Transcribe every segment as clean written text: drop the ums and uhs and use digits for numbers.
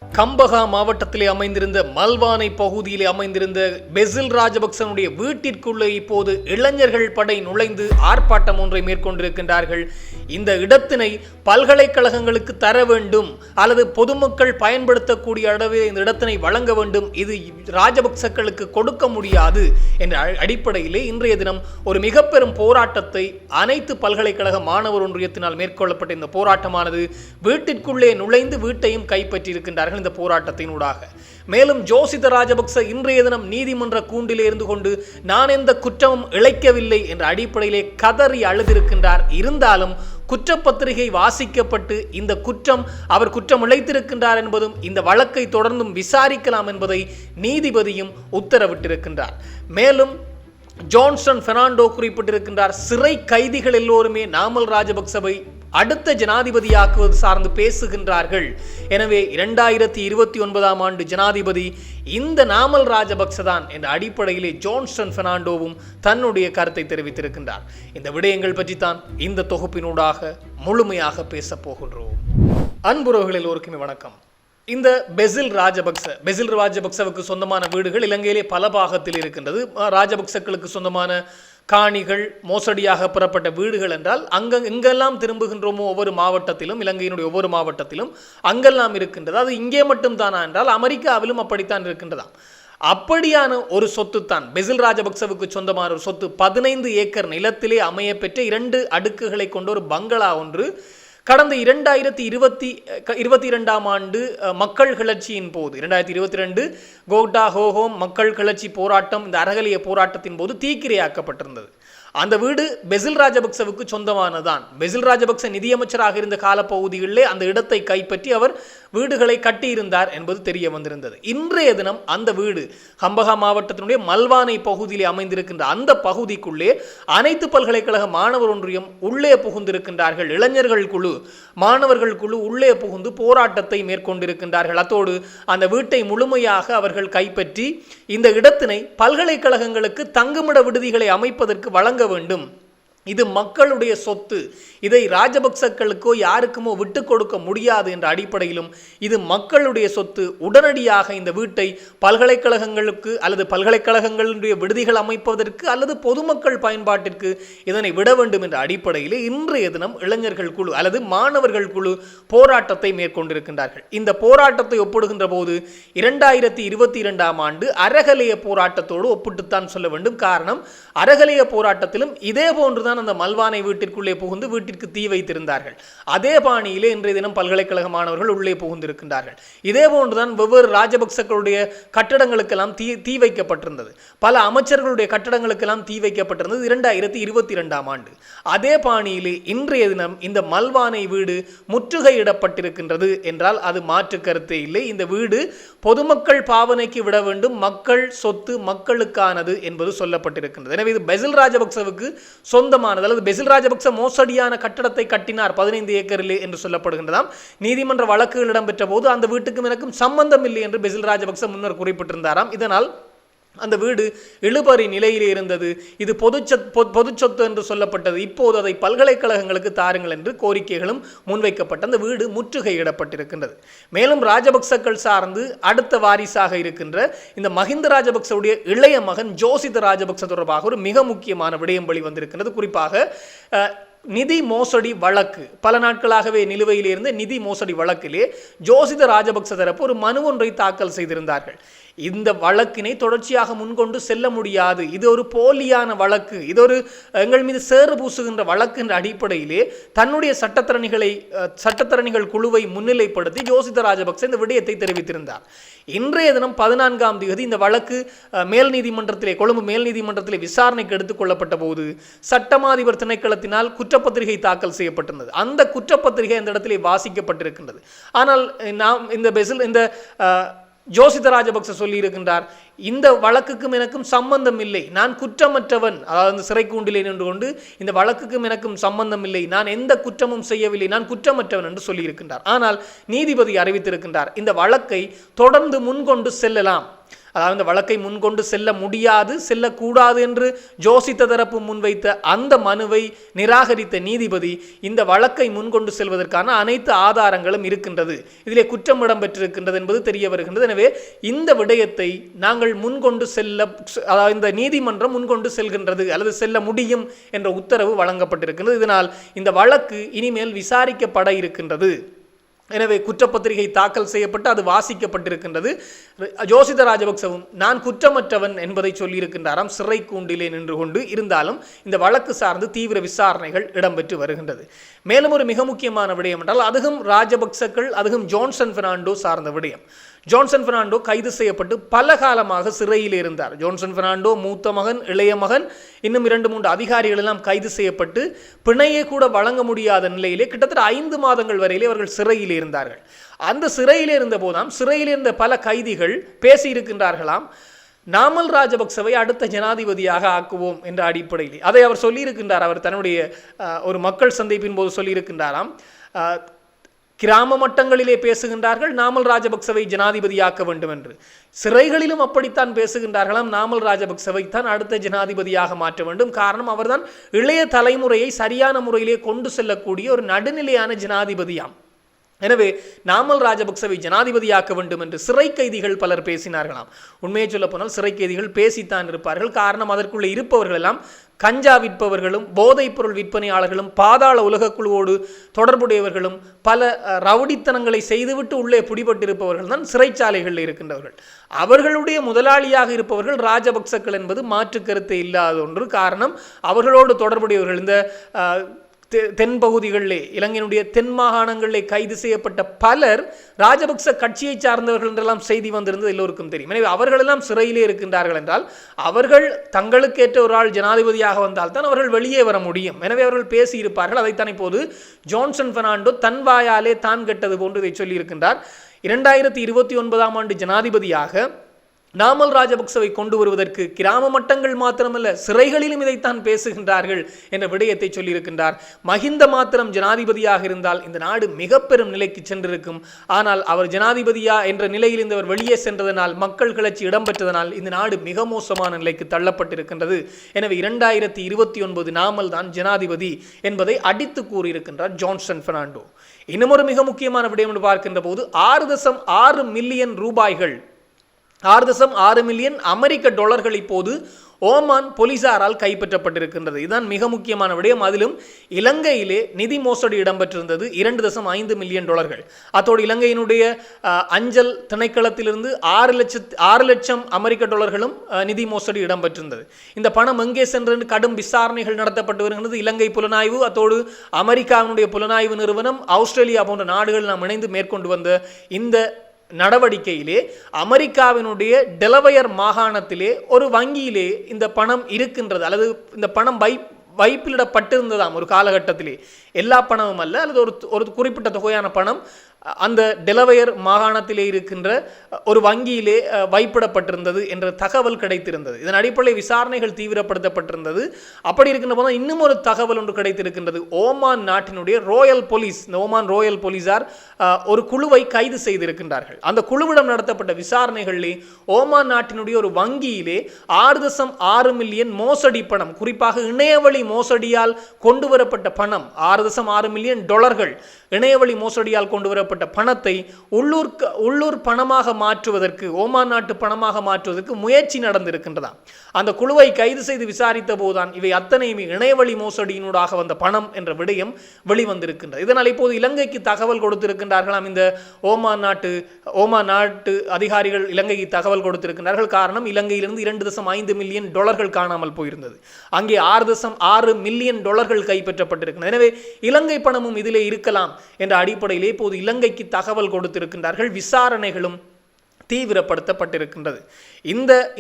கம்பஹா மாவட்டத்திலே அமைந்திருந்த மல்வானை பகுதியிலே அமைந்திருந்த பெசில் ராஜபக்சனுடைய வீட்டிற்குள்ளே இப்போது இளைஞர்கள் படை நுழைந்து ஆர்ப்பாட்டம் ஒன்றை மேற்கொண்டிருக்கின்றார்கள். இந்த இடத்தினை பல்கலைக்கழகங்களுக்கு தர வேண்டும் அல்லது பொதுமக்கள் பயன்படுத்தக்கூடிய அளவில் இந்த இடத்தினை வழங்க வேண்டும், இது ராஜபக்சக்களுக்கு கொடுக்க முடியாது என்ற அடிப்படையிலே இன்றைய தினம் ஒரு மிக பெரும் போராட்டத்தை அனைத்து பல்கலைக்கழக மாணவர் ஒன்றியத்தினால் மேற்கொள்ளப்பட்ட இந்த போராட்டமானது வீட்டிற்குள்ளே நுழைந்து வீட்டையும் கைப்பற்றியிருக்கின்றார்கள் இந்த போராட்டத்தினூடாக. மேலும் ஜோசித ராஜபக்ச இன்றைய தினம் நீதிமன்ற கூண்டிலே இருந்து கொண்டு நான் எந்த குற்றமும் இழைக்கவில்லை என்ற அடிப்படையிலே கதறி அழுதிருக்கின்றார். இருந்தாலும் குற்றப்பத்திரிகை வாசிக்கப்பட்டு இந்த குற்றம் அவர் குற்றம் இழைத்திருக்கின்றார் என்பதும் இந்த வழக்கை தொடர்ந்தும் விசாரிக்கலாம் என்பதை நீதிபதியும் உத்தரவிட்டிருக்கின்றார். மேலும் ஜான்சன் பெர்னாண்டோ குறிப்பிட்டிருக்கின்றார், சிறை கைதிகள் எல்லோருமே நாமல் ராஜபக்சவை அடுத்த ஜனாதிபதியாக்குவது சார்ந்து பேசுகின்றார்கள். எனவே 2029 ஆண்டு ஜனாதிபதி இந்த நாமல் ராஜபக்ச தான் என்ற அடிப்படையிலே ஜான்சன் பெர்னாண்டோவும் தன்னுடைய கருத்தை தெரிவித்திருக்கின்றார். இந்த விடயங்கள் பற்றித்தான் இந்த தொகுப்பினூடாக முழுமையாக பேச போகின்றோம். அன்புறவுகள் எல்லோருக்குமே வணக்கம். இந்த பெசில் ராஜபக்சவுக்கு சொந்தமான வீடுகள் இலங்கையிலே பல பாகத்தில் இருக்கின்றது. ராஜபக்சக்களுக்கு சொந்தமான காணிகள், மோசடியாக பெறப்பட்ட வீடுகள் என்றால் எங்கெல்லாம் திரும்புகின்றோமோ ஒவ்வொரு மாவட்டத்திலும், இலங்கையினுடைய ஒவ்வொரு மாவட்டத்திலும் அங்கெல்லாம் இருக்கின்றது. அது இங்கே மட்டும் தானா என்றால் அமெரிக்காவிலும் அப்படித்தான் இருக்கின்றதாம். அப்படியான ஒரு சொத்து தான் பெசில் ராஜபக்சவுக்கு சொந்தமான ஒரு சொத்து. 15 ஏக்கர் நிலத்திலே அமைய பெற்ற 2 அடுக்குகளை கொண்ட ஒரு பங்களா ஒன்று கடந்த 2022 ஆண்டு மக்கள் கிளர்ச்சியின் போது 2022 கோட்டா ஹோஹோம் மக்கள் கிளர்ச்சி போராட்டம், இந்த அறகலிய போராட்டத்தின் போது தீக்கிரையாக்கப்பட்டிருந்தது. அந்த வீடு பெசில் ராஜபக்சவுக்கு சொந்தமானதான். பெசில் ராஜபக்ச நிதியமைச்சராக இருந்த காலப்பகுதிகளிலே அந்த இடத்தை கைப்பற்றி அவர் வீடுகளை கட்டியிருந்தார் என்பது தெரிய வந்திருந்தது. இன்றைய தினம் அந்த வீடு கம்பஹா மாவட்டத்தினுடைய மல்வானை பகுதியிலே அமைந்திருக்கின்ற அந்த பகுதிக்குள்ளே அனைத்து பல்கலைக்கழக மாணவர் ஒன்றியம் உள்ளே புகுந்திருக்கின்றார்கள். இளைஞர்கள் குழு, மாணவர்கள் குழு உள்ளே புகுந்து போராட்டத்தை மேற்கொண்டிருக்கின்றார்கள். அத்தோடு அந்த வீட்டை முழுமையாக அவர்கள் கைப்பற்றி இந்த இடத்தினை பல்கலைக்கழகங்களுக்கு தங்குமிட விடுதிகளை அமைப்பதற்கு வழங்க வேண்டும். இது மக்களுடைய சொத்து, இதை ராஜபக்சக்களுக்கோ யாருக்குமோ விட்டு கொடுக்க முடியாது என்ற அடிப்படையிலும் இது மக்களுடைய சொத்து, உடனடியாக இந்த வீட்டை பல்கலைக்கழகங்களுக்கு அல்லது பல்கலைக்கழகங்களுடைய விடுதிகள் அமைப்பதற்கு அல்லது பொதுமக்கள் பயன்பாட்டிற்கு இதனை விட வேண்டும் என்ற அடிப்படையிலே இன்றைய தினம் இளைஞர்கள் குழு அல்லது மாணவர்கள் குழு போராட்டத்தை மேற்கொண்டிருக்கின்றார்கள். இந்த போராட்டத்தை ஒப்பிடுகின்ற போது 2022 ஆண்டு அறகலைய போராட்டத்தோடு ஒப்பிட்டுத்தான் சொல்ல வேண்டும். காரணம், அறகலைய போராட்டத்திலும் இதே போன்றுதான் அந்த மல்வானை வீட்டிற்குள்ளே புகுந்து வீட்டிற்கு தீ வைத்திருந்தார்கள். அதே பாணியிலே இன்றைய தினம் பல்கலைக்கழக மாணவர்கள் உள்ளே புகுந்திருக்கின்றார்கள். இதே போன்றுதான் வெவ்வேறு ராஜபக்சக்களுடைய கட்டடங்களுக்கெல்லாம் தீ வைக்கப்பட்டிருந்தது. பல அமைச்சர்களுடைய கட்டடங்களுக்கெல்லாம் தீ வைக்கப்பட்டிருந்தது 2022 ஆண்டு. அதே பாணியிலே இன்றைய தினம் இந்த மல்வானை வீடு முற்றுகையிடப்பட்டிருக்கின்றது என்றால் அது மாற்று கருத்தே இல்லை. இந்த வீடு பொதுமக்கள் பாவனைக்கு விட வேண்டும், மக்கள் சொத்து, மக்களுக்கானது என்பது சொல்லப்பட்டிருக்கின்றது. எனவே இது பெசில் ராஜபக்சவுக்கு சொந்தமானது அல்லது பெசில் ராஜபக்ச மோசடியான கட்டடத்தை கட்டினார் 15 ஏக்கரிலே என்று சொல்லப்படுகின்றதாம். நீதிமன்ற வழக்குகள் இடம்பெற்ற போது அந்த வீட்டுக்கும் எனக்கும் சம்பந்தம் இல்லை என்று பெசில் ராஜபக்ச முன்னர் குறிப்பிட்டிருந்தாராம். இதனால் அந்த வீடு இழுபறி நிலையிலே இருந்தது. இது பொது சொத்து என்று சொல்லப்பட்டது. இப்போது அதை பல்கலைக்கழகங்களுக்கு தாருங்கள் என்று கோரிக்கைகளும் முன்வைக்கப்பட்ட அந்த வீடு முற்றுகையிடப்பட்டிருக்கின்றது. மேலும் ராஜபக்சக்கள் சார்ந்து அடுத்த வாரிசாக இருக்கின்ற இந்த மஹிந்த ராஜபக்சவுடைய இளைய மகன் ஜோசித ராஜபக்ச தொடர்பாக ஒரு மிக முக்கியமான விடயம் வெளிவந்திருக்கின்றது. குறிப்பாக நிதி மோசடி வழக்கு, பல நாட்களாகவே நிலுவையில் இருந்த நிதி மோசடி வழக்கிலே ஜோசித ராஜபக்ச தரப்பு ஒரு மனு ஒன்றை தாக்கல் செய்திருந்தார்கள். இந்த வழக்கினை தொடர்ச்சியாக முன்கொண்டு செல்ல முடியாது, இது ஒரு போலியான வழக்கு, இது ஒரு எங்கள் மீது சேறு பூசுகின்ற வழக்கு என்ற அடிப்படையிலே தன்னுடைய சட்டத்தரணிகள் குழுவை முன்னிலைப்படுத்தி ஜோசித ராஜபக்ச இந்த விடயத்தை தெரிவித்திருந்தார். இன்றைய தினம் 14ஆம் தேதி இந்த வழக்கு கொழும்பு மேல் நீதிமன்றத்திலே விசாரணைக்கு எடுத்துக் கொள்ளப்பட்ட போது சட்டமாதிபர் திணைக்களத்தினால் குற்றப்பத்திரிகை தாக்கல் செய்யப்பட்டிருந்தது. அந்த குற்றப்பத்திரிகை அந்த இடத்திலே வாசிக்கப்பட்டிருக்கின்றது. ஆனால் இந்த ஜோசித ராஜபக்ச சொல்லி இருக்கின்றார், இந்த வழக்குக்கும் எனக்கும் சம்பந்தம் இல்லை, நான் குற்றமற்றவன், அதாவது சிறை கூண்டிலே நின்று கொண்டு இந்த வழக்குக்கும் எனக்கும் சம்பந்தம் இல்லை, நான் எந்த குற்றமும் செய்யவில்லை, நான் குற்றமற்றவன் என்று சொல்லியிருக்கின்றார். ஆனால் நீதிபதி அறிவித்திருக்கின்றார், இந்த வழக்கை தொடர்ந்து முன்கொண்டு செல்லலாம், அதாவது இந்த வழக்கை முன்கொண்டு செல்ல முடியாது, செல்லக்கூடாது என்று ஜோசித்த தரப்பு முன்வைத்த அந்த மனுவை நிராகரித்த நீதிபதி இந்த வழக்கை முன்கொண்டு செல்வதற்கான அனைத்து ஆதாரங்களும் இருக்கின்றது, இதிலே குற்றம் இடம்பெற்றிருக்கின்றது என்பது தெரிய வருகின்றது. எனவே இந்த விடயத்தை நாங்கள் முன்கொண்டு செல்ல, அதாவது இந்த நீதிமன்றம் முன்கொண்டு செல்கின்றது அல்லது செல்ல முடியும் என்ற உத்தரவு வழங்கப்பட்டிருக்கின்றது. இதனால் இந்த வழக்கு இனிமேல் விசாரிக்கப்பட இருக்கின்றது. எனவே குற்றப்பத்திரிகை தாக்கல் செய்யப்பட்டு அது வாசிக்கப்பட்டிருக்கின்றது. ஜோசித ராஜபக்சவும் நான் குற்றமற்றவன் என்பதை சொல்லியிருக்கின்றாராம் சிறை கூண்டிலே நின்று கொண்டு. இருந்தாலும் இந்த வழக்கு சார்ந்து தீவிர விசாரணைகள் இடம்பெற்று வருகின்றது. மேலும் ஒரு மிக முக்கியமான விடயம் என்றால் அதுவும் ராஜபக்சக்கள், அதுவும் ஜான்சன் பெர்னாண்டோ சார்ந்த விடயம். ஜான்சன் பெர்னாண்டோ கைது செய்யப்பட்டு பல காலமாக சிறையில் இருந்தார். ஜான்சன் பெர்னாண்டோ மூத்த மகன், இளைய மகன், இன்னும் 2-3 அதிகாரிகள் எல்லாம் கைது செய்யப்பட்டு பிணையை கூட வழங்க முடியாத நிலையிலே கிட்டத்தட்ட 5 மாதங்கள் வரையிலே அவர்கள் சிறையில் இருந்தார்கள். அந்த சிறையில் இருந்த போதாம் சிறையில் இருந்த பல கைதிகள் பேசியிருக்கின்றார்களாம், நாமல் ராஜபக்சவை அடுத்த ஜனாதிபதியாக ஆக்குவோம் என்ற அடிப்படையில். அதை அவர் சொல்லியிருக்கின்றார். அவர் தன்னுடைய ஒரு மக்கள் சந்திப்பின் போது சொல்லியிருக்கின்றாராம், கிராம மட்டங்களிலே பேசுகின்றார்கள் நாமல் ராஜபக்சவை ஜனாதிபதியாக்க வேண்டும் என்று, சிறைகளிலும் அப்படித்தான் பேசுகின்றார்களாம், நாமல் ராஜபக்சவை தான் அடுத்த ஜனாதிபதியாக மாற்ற வேண்டும். காரணம் அவர்தான் இளைய தலைமுறையை சரியான முறையிலே கொண்டு செல்லக்கூடிய ஒரு நடுநிலையான ஜனாதிபதியாம். எனவே நாமல் ராஜபக்சவை ஜனாதிபதியாக்க வேண்டும் என்று சிறை கைதிகள் பலர் பேசினார்களாம். உண்மையை சொல்ல போனால் சிறை கைதிகள் பேசித்தான் இருப்பார்கள். காரணம் அதற்குள்ளே இருப்பவர்கள் எல்லாம் கஞ்சா விற்பவர்களும், போதைப் பொருள் விற்பனையாளர்களும், பாதாள உலக குழுவோடு தொடர்புடையவர்களும், பல ரவுடித்தனங்களை செய்துவிட்டு உள்ளே பிடிபட்டிருப்பவர்கள் தான் சிறைச்சாலைகளில் இருக்கின்றவர்கள். அவர்களுடைய முதலாளியாக இருப்பவர்கள் ராஜபக்சக்கள் என்பது மாற்று கருத்து இல்லாத ஒன்று. காரணம் அவர்களோடு தொடர்புடையவர்கள் இந்த தென் பகுதிகளிலே, இலங்கையினுடைய தென் மாகாணங்களிலே கைது செய்யப்பட்ட பலர் ராஜபக்ச கட்சியை சார்ந்தவர்கள் என்றெல்லாம் செய்தி வந்திருந்தது எல்லோருக்கும் தெரியும். எனவே அவர்களெல்லாம் சிறையிலே இருக்கின்றார்கள் என்றால் அவர்கள் தங்களுக்கேற்ற ஒரு ஆள் ஜனாதிபதியாக வந்தால்தான் அவர்கள் வெளியே வர முடியும். எனவே அவர்கள் பேசியிருப்பார்கள். அதைத்தான் இப்போது ஜான்சன் பெர்னாண்டோ தன் வாயாலே தான் கெட்டது போன்று இதை சொல்லியிருக்கின்றார். 2029ஆம் ஆண்டு ஜனாதிபதியாக நாமல் ராஜபக்சவை கொண்டு வருவதற்கு கிராம மட்டங்கள் மாத்திரமல்ல சிறைகளிலும் இதைத்தான் பேசுகின்றார்கள் என்ற விடயத்தை சொல்லியிருக்கின்றார். மஹிந்த மாத்திரம் ஜனாதிபதியாக இருந்தால் இந்த நாடு மிக பெரும் நிலைக்கு சென்றிருக்கும். ஆனால் அவர் ஜனாதிபதியா என்ற நிலையில் இருந்தவர் வெளியே சென்றதனால், மக்கள் கிளர்ச்சி இடம்பெற்றதனால் இந்த நாடு மிக மோசமான நிலைக்கு தள்ளப்பட்டிருக்கின்றது. எனவே 2029 நாமல் தான் ஜனாதிபதி என்பதை அடித்து கூறியிருக்கின்றார் ஜான்சன் பெர்னாண்டோ. இன்னும் ஒரு மிக முக்கியமான விடயம் என்று பார்க்கின்ற போது 6.6 மில்லியன் ரூபாய்கள், 6.6 மில்லியன் அமெரிக்க டாலர்கள் இப்போது ஓமான் போலீசாரால் கைப்பற்றப்பட்டிருக்கின்றது. இதுதான் மிக முக்கியமான விடயம். அதிலும் இலங்கையிலே நிதி மோசடி இடம்பெற்றிருந்தது 2.5 மில்லியன் டாலர்கள். அத்தோடு இலங்கையினுடைய அஞ்சல் திணைக்களத்திலிருந்து 6 லட்சம் அமெரிக்க டாலர்களும் நிதி மோசடி இடம்பெற்றிருந்தது. இந்த பணம் எங்கே சென்று கடும் விசாரணைகள் நடத்தப்பட்டு வருகின்றது. இலங்கை புலனாய்வு, அத்தோடு அமெரிக்காவினுடைய புலனாய்வு நிறுவனம், ஆஸ்திரேலியா போன்ற நாடுகள் நாம் இணைந்து மேற்கொண்டு வந்த இந்த நடவடிக்கையிலே அமெரிக்காவினுடைய டெலவயர் மாகாணத்திலே ஒரு வங்கியிலே இந்த பணம் இருக்கின்றது, அல்லது இந்த பணம் வைப்பிலிடப்பட்டிருந்ததாம் ஒரு காலகட்டத்திலே. எல்லா பணமும் அல்ல, அல்லது ஒரு குறிப்பிட்ட தொகையான பணம் அந்த டெலவயர் மாகாணத்திலே இருக்கின்ற ஒரு வங்கியிலே வைப்பிடப்பட்டிருந்தது என்ற தகவல் கிடைத்திருந்தது. இதன் அடிப்படையில் விசாரணைகள் தீவிரப்படுத்தப்பட்டிருந்தது. அப்படி இருக்கின்ற போது இன்னும் ஒரு தகவல் ஒன்று கிடைத்திருக்கின்றது. ஓமான் நாட்டினுடைய ரோயல் போலீஸ், இந்த ஓமான் ரோயல் போலீசார் ஒரு குழுவை கைது செய்திருக்கின்றார்கள். அந்த குழுவிடம் நடத்தப்பட்ட விசாரணைகளிலே ஓமான் நாட்டினுடைய ஒரு வங்கியிலே 6.6 மில்லியன் மோசடி பணம், குறிப்பாக இணையவழி மோசடியால் கொண்டு வரப்பட்ட பணம், 6.6 மில்லியன் டாலர்கள் இணையவழி மோசடியால் கொண்டு வரப்பட்ட பணத்தை உள்ளூர் பணமாக மாற்றுவதற்கு, ஓமான் நாட்டு பணமாக மாற்றுவதற்கு முயற்சி நடந்திருக்கின்றதாம். அந்த குழுவை கைது செய்து விசாரித்த போதுதான் இவை அத்தனையுமே இணையவழி மோசடியினூடாக வந்த பணம் என்ற விடயம் வெளிவந்திருக்கின்றது. இதனால் இப்போது இலங்கைக்கு தகவல் கொடுத்திருக்கின்றார்களாம். இந்த ஓமான் நாட்டு அதிகாரிகள் இலங்கைக்கு தகவல் கொடுத்திருக்கின்றார்கள். காரணம், இலங்கையிலிருந்து 2.5 மில்லியன் டாலர்கள் காணாமல் போயிருந்தது. அங்கே 6.6 மில்லியன் டாலர்கள் கைப்பற்றப்பட்டிருக்கின்றன. எனவே இலங்கை பணமும் இதிலே இருக்கலாம் என்ற அடிப்படையிலே இப்போது இலங்கைக்கு தகவல் கொடுத்திருக்கின்றார்கள். விசாரணைகளும் தீவிரப்படுத்தப்பட்டிருக்கின்றது.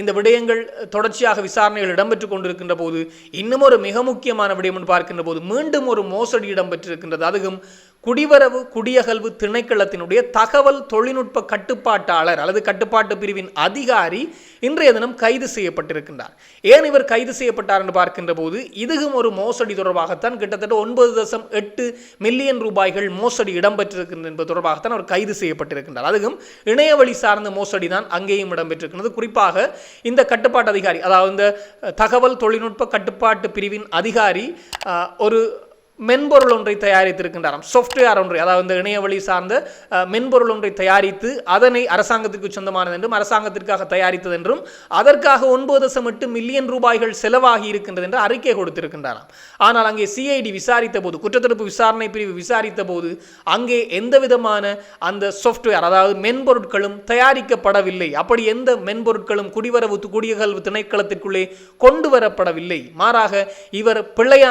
இந்த விடயங்கள் தொடர்ச்சியாக விசாரணைகள் இடம்பெற்றுக் கொண்டிருக்கின்ற போது இன்னும் ஒரு மிக முக்கியமான விடயம் பார்க்கின்ற போது மீண்டும் ஒரு மோசடி இடம்பெற்றிருக்கின்றது. அதுவும் குடிவரவு குடியகல்வு திணைக்களத்தினுடைய தகவல் தொழில்நுட்ப கட்டுப்பாட்டாளர் அல்லது கட்டுப்பாட்டு பிரிவின் அதிகாரி இன்றைய தினம் கைது செய்யப்பட்டிருக்கின்றார். ஏன் இவர் கைது செய்யப்பட்டார் என்று பார்க்கின்ற போது இதுவும் ஒரு மோசடி தொடர்பாகத்தான் கிட்டத்தட்ட 9.8 மில்லியன் ரூபாய்கள் மோசடி இடம்பெற்றிருக்கின்றது என்பது தொடர்பாகத்தான் அவர் கைது செய்யப்பட்டிருக்கின்றார். அதுவும் இணையவழி சார்ந்த மோசடி தான் அங்கேயும் இடம்பெற்றிருக்கிறது. குறிப்பாக இந்த கட்டுப்பாட்டு அதிகாரி, அதாவது இந்த தகவல் தொழில்நுட்ப கட்டுப்பாட்டு பிரிவின் அதிகாரி ஒரு மென்பொருள் ஒன்றை தயாரித்திருக்கின்றாராம். சாஃப்ட்வேர் ஒன்றை, அதாவது இந்த இணையவழி சார்ந்த மென்பொருள் ஒன்றை தயாரித்து அதனை அரசாங்கத்திற்கு சொந்தமானது என்றும் அரசாங்கத்திற்காக தயாரித்தது என்றும் அதற்காக 9.8 மில்லியன் ரூபாய்கள் செலவாகி இருக்கின்றது என்று அறிக்கை கொடுத்திருக்கின்றாராம். ஆனால் அங்கே சிஐடி விசாரித்த போது, குற்றத்தடுப்பு விசாரணை பிரிவு விசாரித்த போது அங்கே எந்த விதமான அந்த சாஃப்ட்வேர், அதாவது மென்பொருட்களும் தயாரிக்கப்படவில்லை. அப்படி எந்த மென்பொருட்களும் குடிவரவு குடியகல்வு திணைக்களத்திற்குள்ளே கொண்டு வரப்படவில்லை. மாறாக இவர்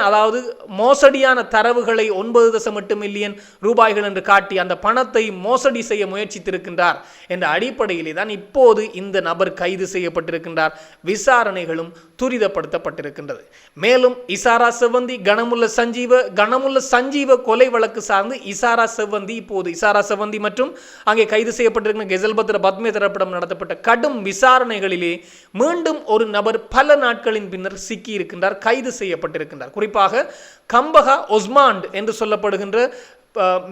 அதாவது மோசடியான தரவுகளை 9.8 மில்லியன் ரூபாய்கள் என்று காட்டி அந்த பணத்தை மோசடி செய்ய முயற்சித்திருக்கின்றார் என்ற அடிப்படையிலே தான் இப்போது இந்த நபர் கைது செய்யப்பட்டிருக்கின்றார். விசாரணைகளும் துரிதப்படுத்தப்பட்டிருக்கின்றது. மேலும் இசாரா செவ்வந்தி, கனமுல்ல சஞ்சீவ கொலை வழக்கு சார்ந்து இசாரா செவ்வந்தி மற்றும் அங்கே கைது செய்யப்பட்டிருக்கிற கெசல்பத்ர பத்மே தரப்பிடம் நடத்தப்பட்ட கடும் விசாரணைகளிலே மீண்டும் ஒரு நபர் பல நாட்களின் பின்னர் சிக்கி இருக்கின்றார், கைது செய்யப்பட்டிருக்கின்றார். குறிப்பாக கம்பஹா ஒஸ்மாண்ட் என்று சொல்லப்படுகின்ற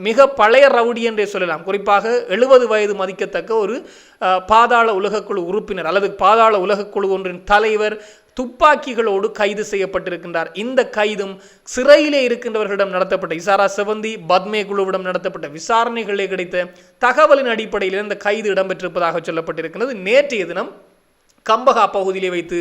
மிக பழைய ரவுடி என்றே சொல்லலாம். குறிப்பாக 70 வயது மதிக்கத்தக்க ஒரு பாதாள உலகக்குழு உறுப்பினர் அல்லது பாதாள உலகக்குழு ஒன்றின் தலைவர் துப்பாக்கிகளோடு கைது செய்யப்பட்டிருக்கின்றார். இந்த கைதும் சிறையிலே இருக்கின்றவர்களிடம் நடத்தப்பட்ட இசாரா செவந்தி பத்மே குழுவிடம் நடத்தப்பட்ட விசாரணைகளே கிடைத்த தகவலின் அடிப்படையில் இந்த கைது இடம்பெற்றிருப்பதாக சொல்லப்பட்டிருக்கிறது. நேற்றைய தினம் கம்பஹா பகுதியிலே வைத்து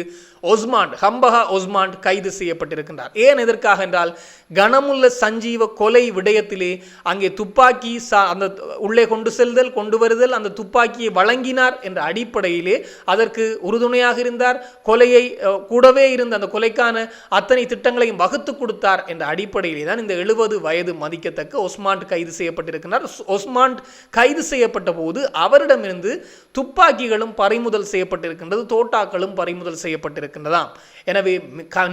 கம்பஹா ஒஸ்மாண்ட் கைது செய்யப்பட்டிருக்கின்றார். ஏன் எதற்காக என்றால் கனமுல்ல சஞ்சீவ கொலை விடயத்திலே அங்கே துப்பாக்கி அந்த உள்ளே கொண்டு வருதல், அந்த துப்பாக்கியை வழங்கினார் என்ற அடிப்படையிலே அதற்கு உறுதுணையாக இருந்தார், கொலையை கூடவே இருந்த அந்த கொலைக்கான அத்தனை திட்டங்களையும் வகுத்து கொடுத்தார் என்ற அடிப்படையிலே தான் இந்த 70 வயது மதிக்கத்தக்க ஒஸ்மாண்ட் கைது செய்யப்பட்டிருக்கிறார். ஒஸ்மாண்ட் கைது செய்யப்பட்ட போது அவரிடமிருந்து துப்பாக்கிகளும் பறிமுதல் செய்யப்பட்டிருக்கின்றது, தோட்டாக்களும் பறிமுதல் செய்யப்பட்டிருக்கின்றதாம். எனவே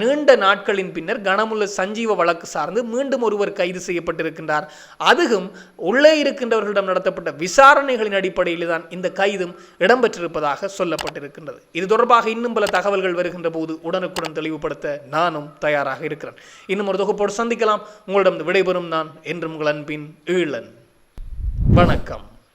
நீண்ட நாட்களின் பின்னர் கனமுல்ல சஞ்சீவ வழக்கு சார்ந்து மீண்டும் ஒருவர் கைது செய்யப்பட்டிருக்கின்றார். அதுவும் உள்ளே இருக்கின்றவர்களிடம் நடத்தப்பட்ட விசாரணைகளின் அடிப்படையில் தான் இந்த கைதும் இடம்பெற்றிருப்பதாக சொல்லப்பட்டிருக்கின்றது. இது தொடர்பாக இன்னும் பல தகவல்கள் வருகின்ற போது உடனுக்குடன் தெளிவுபடுத்த நானும் தயாராக இருக்கிறேன். இன்னும் ஒரு தொகுப்போடு சந்திக்கலாம். உங்களிடம் விடைபெறும் நான் என்றும் உங்கள் அன்பின் ஈழன். வணக்கம்.